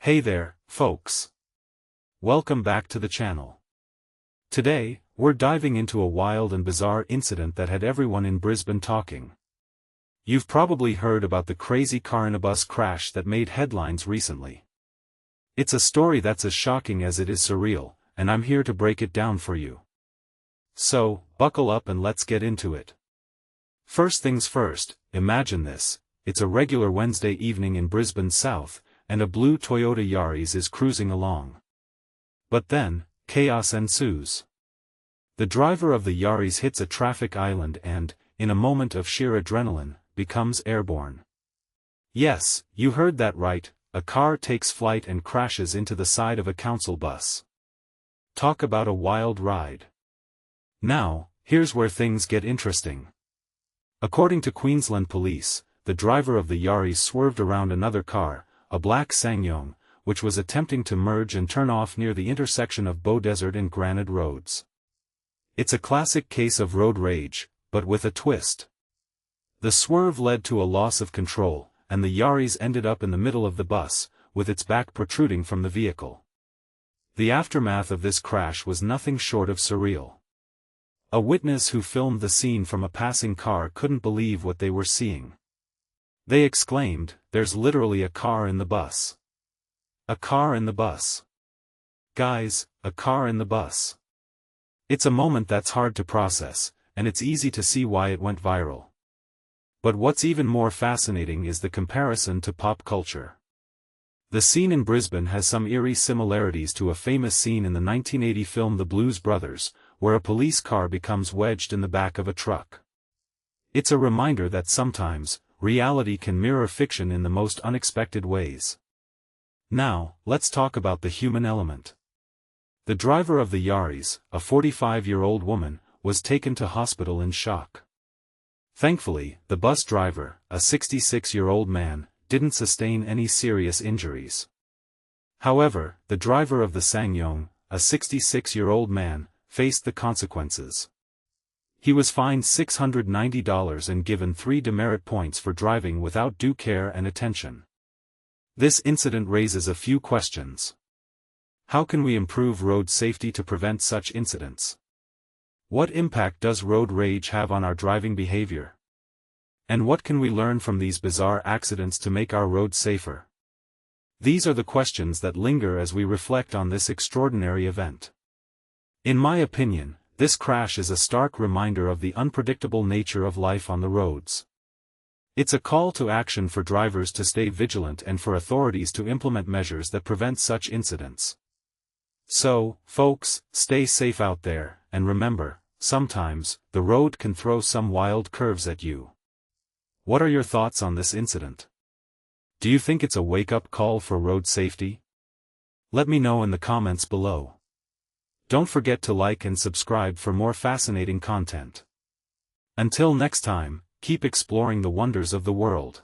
Hey there, folks. Welcome back to the channel. Today, we're diving into a wild and bizarre incident that had everyone in Brisbane talking. You've probably heard about the crazy car in a bus crash that made headlines recently. It's a story that's as shocking as it is surreal, and I'm here to break it down for you. So, buckle up and let's get into it. First things first, imagine this: it's a regular Wednesday evening in Brisbane South, and a blue Toyota Yaris is cruising along. But then, chaos ensues. The driver of the Yaris hits a traffic island and, in a moment of sheer adrenaline, becomes airborne. Yes, you heard that right, a car takes flight and crashes into the side of a council bus. Talk about a wild ride. Now, here's where things get interesting. According to Queensland police, the driver of the Yaris swerved around another car, a black Ssangyong, which was attempting to merge and turn off near the intersection of Beaudesert and Granite roads. It's a classic case of road rage, but with a twist. The swerve led to a loss of control, and the Yaris ended up in the middle of the bus, with its back protruding from the vehicle. The aftermath of this crash was nothing short of surreal. A witness who filmed the scene from a passing car couldn't believe what they were seeing. They exclaimed, "There's literally a car in the bus. A car in the bus. Guys, a car in the bus." It's a moment that's hard to process, and it's easy to see why it went viral. But what's even more fascinating is the comparison to pop culture. The scene in Brisbane has some eerie similarities to a famous scene in the 1980 film The Blues Brothers, where a police car becomes wedged in the back of a truck. It's a reminder that sometimes, reality can mirror fiction in the most unexpected ways. Now, let's talk about the human element. The driver of the Yaris, a 45-year-old woman, was taken to hospital in shock. Thankfully, the bus driver, a 66-year-old man, didn't sustain any serious injuries. However, the driver of the Ssangyong, a 66-year-old man, faced the consequences. He was fined $690 and given 3 demerit points for driving without due care and attention. This incident raises a few questions. How can we improve road safety to prevent such incidents? What impact does road rage have on our driving behavior? And what can we learn from these bizarre accidents to make our roads safer? These are the questions that linger as we reflect on this extraordinary event. In my opinion, this crash is a stark reminder of the unpredictable nature of life on the roads. It's a call to action for drivers to stay vigilant and for authorities to implement measures that prevent such incidents. So, folks, stay safe out there, and remember, sometimes, the road can throw some wild curves at you. What are your thoughts on this incident? Do you think it's a wake-up call for road safety? Let me know in the comments below. Don't forget to like and subscribe for more fascinating content. Until next time, keep exploring the wonders of the world.